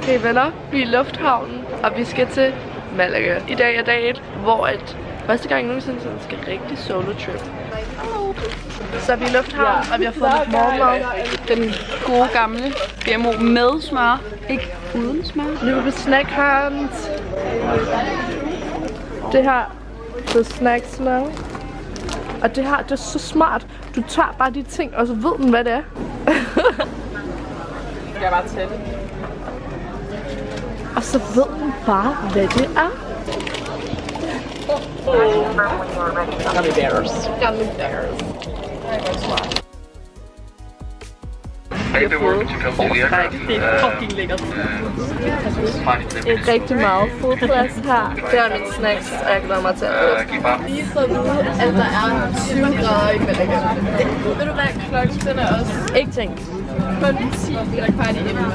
Okay venner, vi er i lufthavnen, og vi skal til Malaga. I dag er dag 1, hvor første gang nogensinde sådan skal rigtig solo trip. Så vi er i lufthavnen, og vi har fået lidt morgenmad. Den gode gamle GMO med smør, ikke uden smør. Nu er vi på Snack Hunt. Det her er snacks now. Og det her, det er så smart. Du tager bare de ting, og så ved den, hvad det er. Jeg kan bare tage det. Og så ved den bare, hvad det er. Gummy bears. Gummy bears. Det er godt smart. Det er fucking lækkert. En rigtig meget fodplads her. Det er mine snacks, og jeg glæder mig til at lige så at vide, at der er 20 grader i Malaga. Ved du hvad, klokken den er også? Ikke tænkt. Kun 10 eller kvart i 11.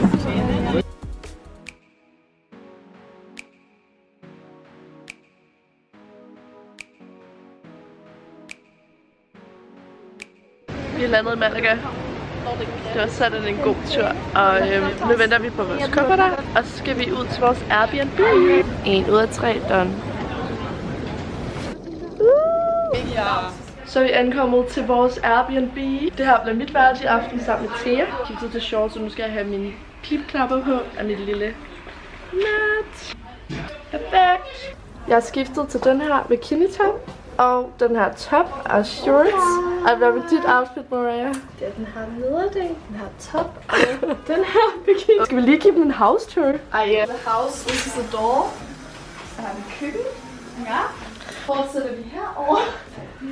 Vi er landet i Malaga. Det var sådan en god tur, og nu venter vi på vores kufferter, og så skal vi ud til vores Airbnb. 1 ud af 3 done. Så er vi ankommet til vores Airbnb. Det her bliver mit værelse i aften sammen med Thea. Jeg kiggede til shorts, så nu skal jeg have mine klipklapper på af mit lille nat. Perfekt. Jeg har skiftet til den her bikini-top. Og den her top er shorts. Og hvad med dit outfit, Mariah? Det er den her nederdel, den her top og den her bikini. Skal vi lige give dem en house tour? The house, this is the door. Så har vi køkken. Ja. Fortsætter vi herover.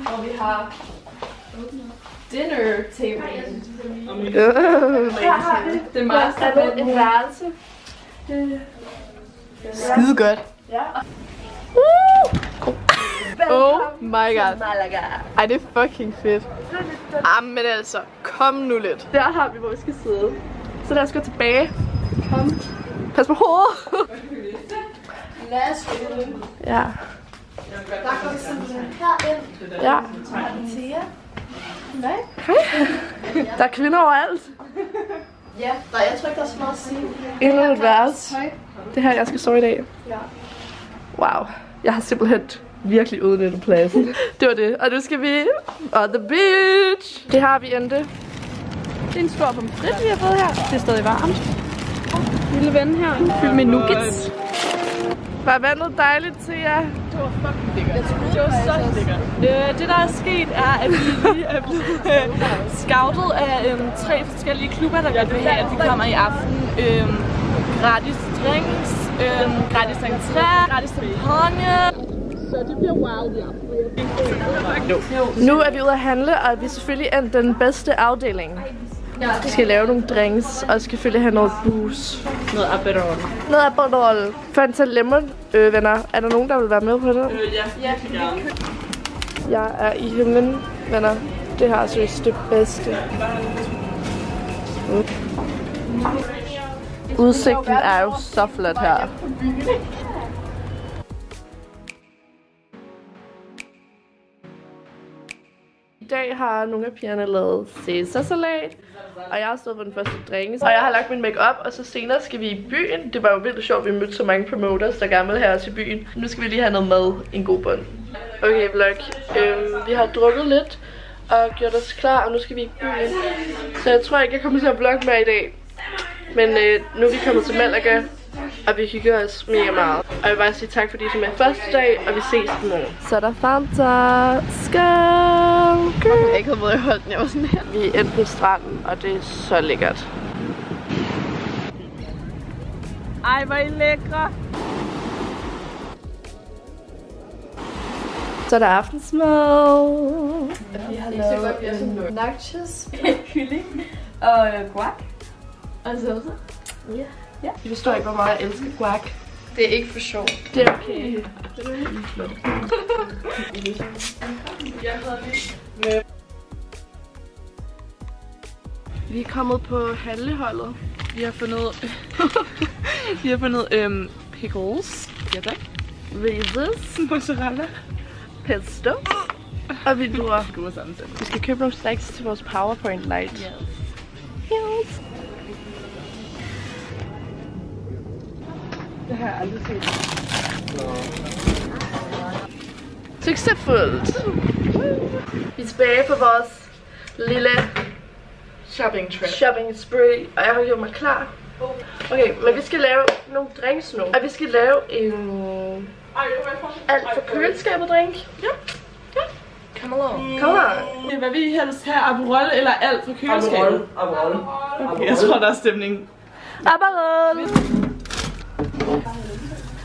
Og vi har dinner table. Her har vi det master et værelse. Skide godt. Ja. Oh my god. Ej, det er fucking fedt. Men altså, kom nu lidt. Der har vi, hvor vi skal sidde. Så lad os gå tilbage. Kom. Pas på hovedet. Lad os gå. Ja. Der går vi simpelthen herind. Ja. Thea. Nej. Hej. Der er kvinder overalt. Ja, jeg tror ikke, der er så meget at sige. Endnu et værelse. Det her, jeg skal sove i dag. Ja. Wow. Jeg har simpelthen virkelig udnyttet pladsen. Det var det. Og nu skal vi on the beach. Det har vi endte. Det er en stor pomfrit, vi har fået her. Det er stadig varmt. Lille ven her. Fyldt med nuggets. Var vandet dejligt til jer? Det var fucking lækkert. Det var så lækkert. Det der er sket er, at vi lige er blevet scoutet af 3 forskellige klubber, der vil have, at vi kommer i aften. Gratis drinks, gratis entré, gratis champagne. Så det bliver wild i aften. Nu er vi ude at handle, og vi er selvfølgelig endt den bedste afdeling. Vi skal lave nogle drinks, og skal selvfølgelig have noget booze. Noget Aperol. Noget Aperol. Fanta Lemon, venner. Er der nogen, der vil være med på det? Ja, gerne. Jeg er i himlen, venner. Det her er seriøst det bedste. Udsigten er jo så flot her. I dag har nogle af pigerne lavet Caesarsalat, og jeg har stået på den første drink. Og jeg har lagt min make-up, og så senere skal vi i byen. Det var jo vildt sjovt, vi mødte så mange promoters, der gerne vil have os i byen. Nu skal vi lige have noget mad, en god bund. Okay vlog, vi har drukket lidt og gjort os klar, og nu skal vi i byen. Så jeg tror ikke, jeg kommer til at vlogge med i dag. Men nu er vi kommet til Malaga, og vi hygger os mega meget. Og jeg vil bare sige tak, fordi I er med første dag, og vi ses i morgen. Så er der Fanta. Skål! Jeg ikke havde måde, jeg holdt den. Jeg var sådan her. Vi er endt på stranden, og det er så lækkert. Ej, hvor er I lækre! Så er der aftensmad. Vi har lavet nachos, kylling og guac. Og sauce. Ja. Ja. Jeg forstår ikke, hvor meget jeg elsker guac. Det er ikke for sjov. Det er okay. Vi er kommet på handleholdet. Vi har fundet pickles. Ja tak. Raisins. Mozzarella. Pesto. Og vi druer. Vi skal købe nogle snacks til vores PowerPoint light. Yes. Det har jeg aldrig set. Succesfuldt! Vi er tilbage på vores lille Shopping trip. shopping spree, og jeg har gjort mig klar. Okay, men vi skal lave nogle drinks nu. Og vi skal lave en alt for køleskabet drink. Ja. Come along. Kom her. Hvad vil I helst have? Aperol eller alt fra køleskabet? Aperol. Okay, jeg tror, der er stemning. Aperol!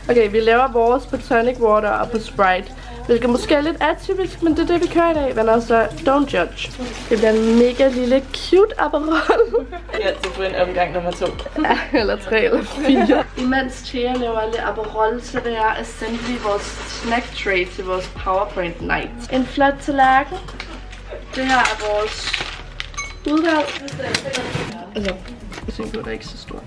Okay, vi laver vores på tonic water og på Sprite. Hvilket måske er lidt atypisk, men det er det, vi kører i dag. Men altså, don't judge. Det bliver en mega lille cute Aperol. Ja, det får en omgang nummer 2. Ja, eller 3 eller 4. Imens Thea laver lidt Aperol, så det er essentially vores snack tray til vores PowerPoint night. En flot tallerken. Det her er vores udvalg. Altså, jeg tænker på, det er ikke så stort.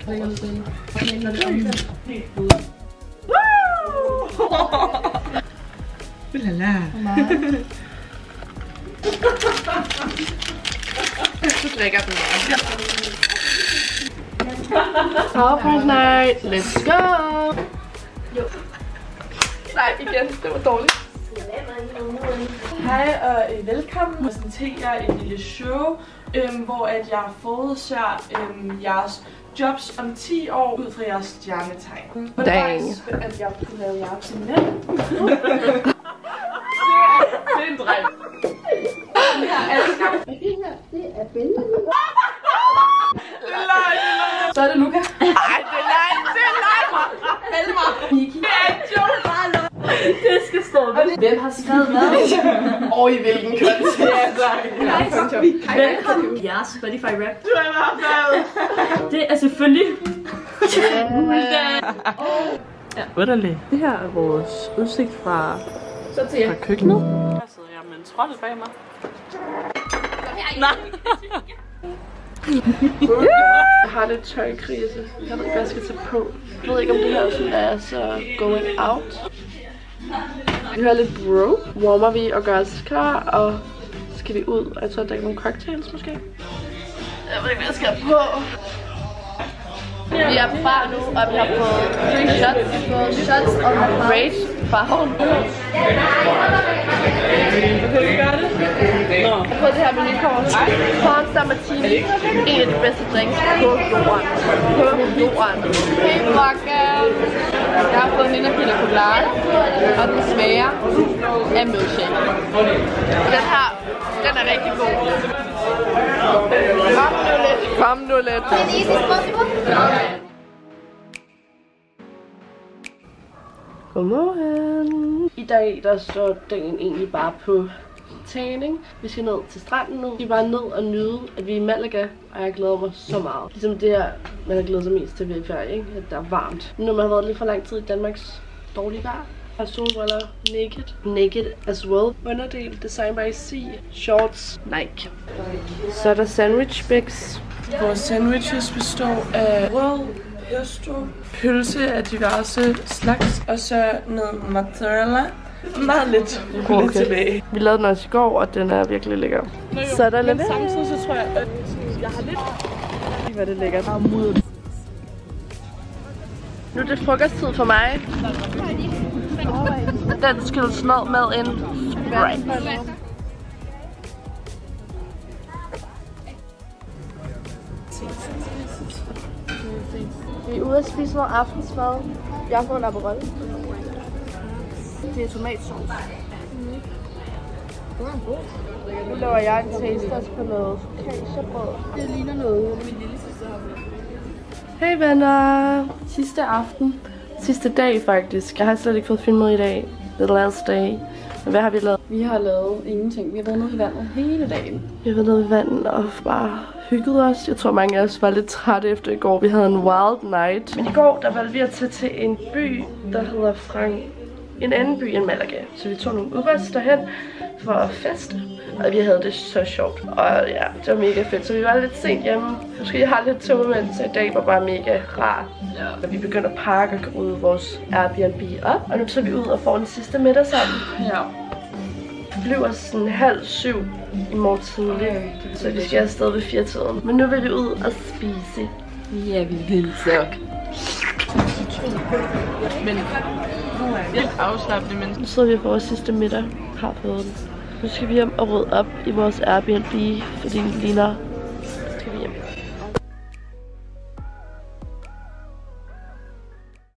Ulala. Så drikker den her. PowerPoint night, let's go! Jo. Nej, igen, det var dårligt. Hej og velkommen. Jeg præsenterer et lille show, hvor at jeg forudser jeres jobs om 10 år ud fra jeres stjernetegn. Og det var at jeg kunne lave jer til mænd. Det er en dreng. Så er det Luca. Ej, det er løgn, det er løgn! Niki. Det er en joke. Det skal stå. Hvem har skrevet hvad? Og i hvilken kontekst? Velkommen. Jeres Spotify rap. Du er i hvert fald. Det er selvfølgelig. Underligt. Det her er vores udsigt fra køkkenet. Der sidder jeg med en trold bag mig. Nej. Jeg har lidt tøjkrise. Jeg ved ikke, hvad jeg skal tage på. Jeg ved ikke, om det her sådan er så going out. Vi hører lidt bro. Warmer vi og gør os klar, og så skal vi ud. Og jeg tror, der er nogle cocktails måske. Jeg ved ikke, hvad jeg skal have på. Vi er på bar nu, og vi har fået 3 shots. Vi har fået shots og rage farven. Kan vi gøre det? Jeg har fået det her menukort. Pornstar Martini. En af de bedste drinks på jorden. På jorden. Hey, Morgan. Jeg har fået en pina colada, og den smager af milkshake. Den her, den er rigtig god. Kom nu lidt. Kom nu lidt. Godmorgen. I dag der står dagen egentlig bare på tagning. Vi skal ned til stranden nu. Vi er bare ned og nyde, at vi er i Malaga, og jeg glæder mig så meget. Ligesom det her, man har glædet sig mest til, at vi er i ferie, ikke? At der er varmt. Nu man har været lidt for lang tid i Danmarks dårlige vejr. Jeg har solbriller, naked as well. Underdel, Design by Sea, shorts, Nike. Så er der sandwich bags. Vores sandwiches består af rød pesto, pølse af diverse slags, og så noget mozzarella. Meget lidt tilbage. Vi lavede den også i går, og den er virkelig lækker. Så er der lidt. Men samtidig så tror jeg, at jeg har lidt... Hvad det lækkert. Nu er det frokosttid for mig. Den skyldes ned med en Sprite. Vi er ude at spise noget aftensmad. Jeg har fået en Aperol. Det er tomatsauce. Nu laver jeg en tasters på noget focaccia-brød. Det ligner noget, min lille søster har med. Hej venner! Sidste aften. Sidste dag faktisk. Jeg har slet ikke fået filmet i dag. The last day. Hvad har vi lavet? Vi har lavet ingenting. Vi har været nede i vandet hele dagen. Vi har været nede i vandet og bare hygget os. Jeg tror mange af os var lidt trætte efter i går. Vi havde en wild night. Men i går der valgte vi at tage til en by, der hedder en anden by end Malaga. Så vi tog nogle Ubers derhen for at feste. Og vi havde det så sjovt. Og ja, det var mega fedt. Så vi var lidt sent hjemme. Måske jeg har lidt tømmermænd, så i dag var bare mega rar. Ja. Og vi begyndte at pakke og gå ud vores Airbnb op. Og nu tager vi ud og får den sidste middag sammen. Ja. Det bliver sådan 6:30 i morgen tidlig. Så vi skal afsted ved 4-tiden. Men nu vil vi ud og spise. Ja, vi vil så. Men helt afslappende, men... Nu sidder vi på vores sidste middag. Har fået den. Nu skal vi hjem og rydde op i vores Airbnb, fordi det ligner